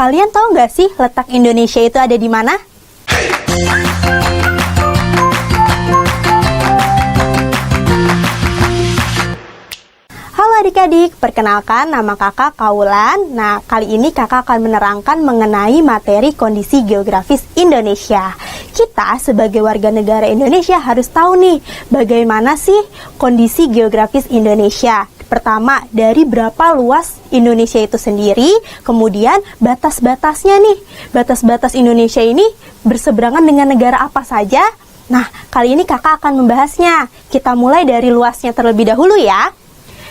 kalian tahu nggak sih letak Indonesia itu ada di mana? Halo adik-adik, perkenalkan nama kakak Kaulan. Nah, kali ini kakak akan menerangkan mengenai materi kondisi geografis Indonesia. Kita sebagai warga negara Indonesia harus tahu nih, bagaimana sih kondisi geografis Indonesia. Pertama, dari berapa luas Indonesia itu sendiri, kemudian batas-batasnya nih. Batas-batas Indonesia ini berseberangan dengan negara apa saja? Nah, kali ini kakak akan membahasnya. Kita mulai dari luasnya terlebih dahulu ya.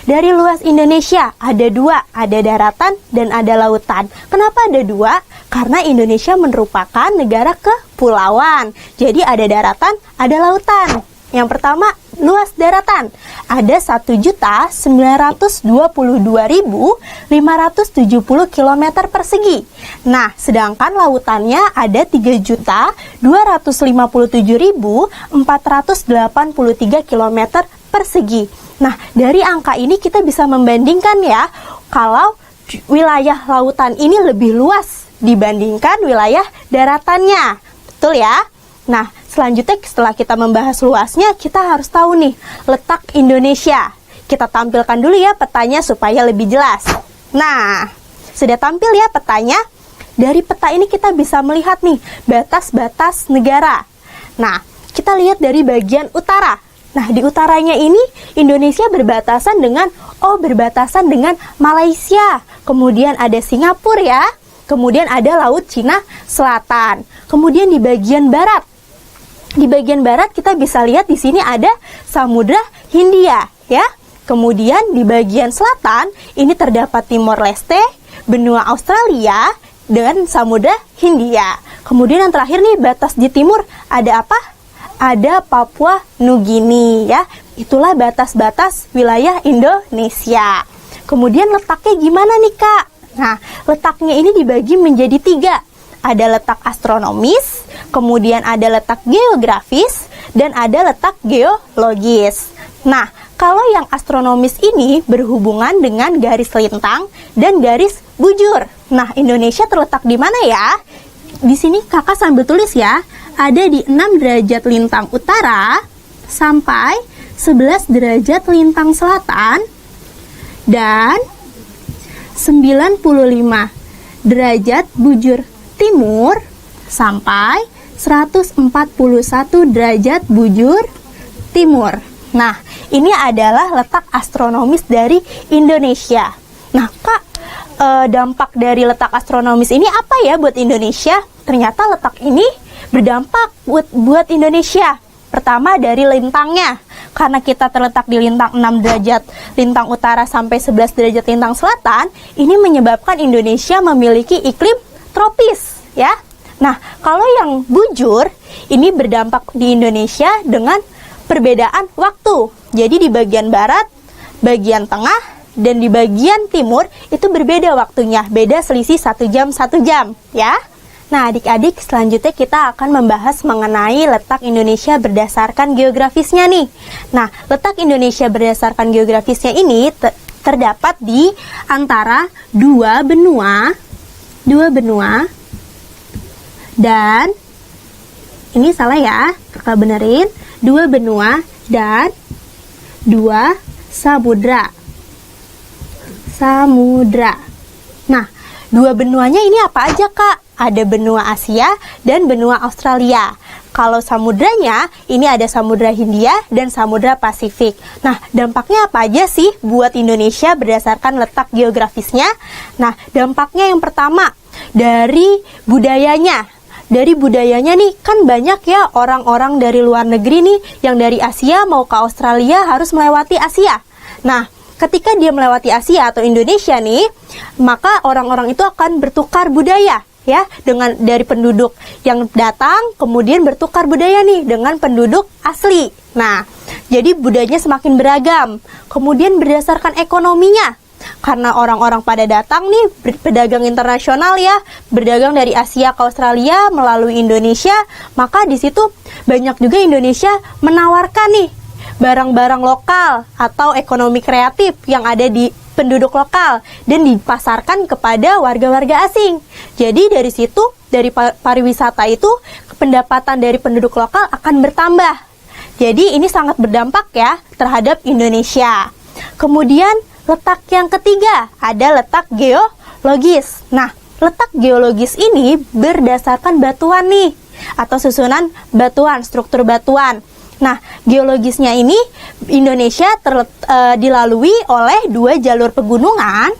Dari luas Indonesia ada dua, ada daratan dan ada lautan. Kenapa ada dua? Karena Indonesia merupakan negara kepulauan. Jadi ada daratan, ada lautan. Yang pertama, luas daratan. Ada 1.922.570 km persegi. Nah, sedangkan lautannya ada 3.257.483 km persegi. Nah, dari angka ini kita bisa membandingkan ya, kalau wilayah lautan ini lebih luas dibandingkan wilayah daratannya. Betul ya? Nah, selanjutnya setelah kita membahas luasnya, kita harus tahu nih, letak Indonesia. Kita tampilkan dulu ya petanya supaya lebih jelas. Nah, sudah tampil ya petanya? Dari peta ini kita bisa melihat nih, batas-batas negara. Nah, kita lihat dari bagian utara. Nah, di utaranya ini Indonesia berbatasan dengan Malaysia. Kemudian ada Singapura ya. Kemudian ada Laut Cina Selatan. Kemudian di bagian barat. Di bagian barat kita bisa lihat di sini ada Samudra Hindia ya. Kemudian di bagian selatan ini terdapat Timor Leste, benua Australia dan Samudra Hindia. Kemudian yang terakhir nih, batas di timur ada apa? Ada Papua Nugini ya. Itulah batas-batas wilayah Indonesia. Kemudian letaknya gimana nih Kak? Nah, letaknya ini dibagi menjadi 3. Ada letak astronomis, kemudian ada letak geografis, dan ada letak geologis. Nah, kalau yang astronomis ini berhubungan dengan garis lintang dan garis bujur. Nah, Indonesia terletak di mana ya? Di sini kakak sambil tulis ya. Ada di 6 derajat lintang utara sampai 11 derajat lintang selatan dan 95 derajat bujur timur sampai 141 derajat bujur timur. Nah, ini adalah letak astronomis dari Indonesia. Nah, Kak, dampak dari letak astronomis ini apa ya buat Indonesia? Ternyata letak ini berdampak buat Indonesia. Pertama, dari lintangnya. Karena kita terletak di lintang 6 derajat lintang utara sampai 11 derajat lintang selatan, ini menyebabkan Indonesia memiliki iklim tropis ya. Nah, kalau yang bujur ini berdampak di Indonesia dengan perbedaan waktu. Jadi di bagian barat, bagian tengah, dan di bagian timur itu berbeda waktunya. Beda selisih 1 jam ya. Nah, adik-adik, selanjutnya kita akan membahas mengenai letak Indonesia berdasarkan geografisnya nih. Nah, letak Indonesia berdasarkan geografisnya ini terdapat di antara dua benua, dan ini salah ya, kakak benerin, 2 benua dan 2 samudra. Nah, 2 benuanya ini apa aja Kak? Ada benua Asia dan benua Australia. Kalau samudranya, ini ada Samudra Hindia dan Samudra Pasifik. Nah, dampaknya apa aja sih buat Indonesia berdasarkan letak geografisnya? Nah, dampaknya yang pertama, dari budayanya. Dari budayanya nih, kan banyak ya orang-orang dari luar negeri nih, yang dari Asia mau ke Australia harus melewati Asia. Nah, ketika dia melewati Asia atau Indonesia nih, maka orang-orang itu akan bertukar budaya ya, dengan dari penduduk yang datang kemudian bertukar budaya nih dengan penduduk asli. Nah, jadi budayanya semakin beragam. Kemudian berdasarkan ekonominya, karena orang-orang pada datang nih pedagang internasional ya, berdagang dari Asia ke Australia melalui Indonesia, maka di situ banyak juga Indonesia menawarkan nih barang-barang lokal atau ekonomi kreatif yang ada di penduduk lokal dan dipasarkan kepada warga-warga asing. Jadi dari situ, dari pariwisata itu, pendapatan dari penduduk lokal akan bertambah. Jadi ini sangat berdampak ya terhadap Indonesia. Kemudian letak yang ketiga ada letak geologis. Nah, letak geologis ini berdasarkan batuan nih, atau susunan batuan, struktur batuan. Nah, geologisnya ini Indonesia dilalui oleh dua jalur pegunungan.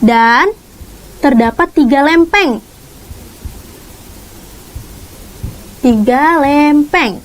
Dan terdapat 3 lempeng.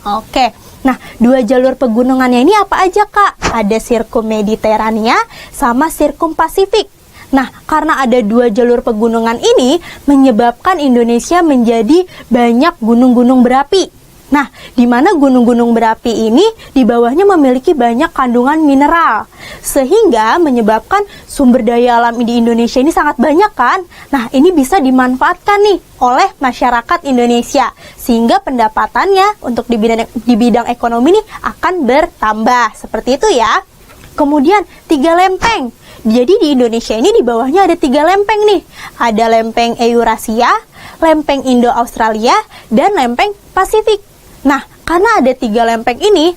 Oke. Nah, dua jalur pegunungannya ini apa aja, Kak? Ada Sirkum Mediterania sama Sirkum Pasifik. Nah, karena ada dua jalur pegunungan ini menyebabkan Indonesia menjadi banyak gunung-gunung berapi. Nah, di mana gunung-gunung berapi ini di bawahnya memiliki banyak kandungan mineral, sehingga menyebabkan sumber daya alam di Indonesia ini sangat banyak kan. Nah, ini bisa dimanfaatkan nih oleh masyarakat Indonesia, sehingga pendapatannya untuk di bidang ekonomi ini akan bertambah. Seperti itu ya. Kemudian 3 lempeng. Jadi di Indonesia ini di bawahnya ada 3 lempeng nih. Ada lempeng Eurasia, lempeng Indo-Australia, dan lempeng Pasifik. Nah, karena ada 3 lempeng ini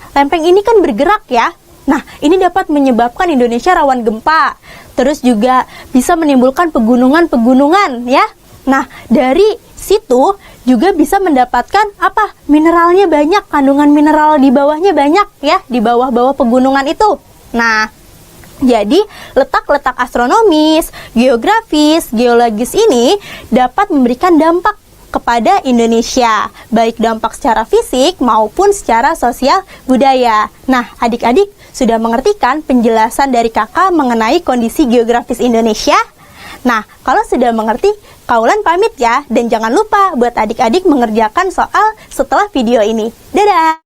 kan bergerak ya. Nah, ini dapat menyebabkan Indonesia rawan gempa. Terus juga bisa menimbulkan pegunungan-pegunungan ya. Nah, dari situ juga bisa mendapatkan apa? Mineralnya banyak, kandungan mineral di bawahnya banyak ya, di bawah-bawah pegunungan itu. Nah, jadi letak-letak astronomis, geografis, geologis ini dapat memberikan dampak kepada Indonesia, baik dampak secara fisik maupun secara sosial budaya. Nah, adik-adik sudah mengerti kan penjelasan dari kakak mengenai kondisi geografis Indonesia? Nah, kalau sudah mengerti, Kaulan pamit ya, dan jangan lupa buat adik-adik mengerjakan soal setelah video ini. Dadah!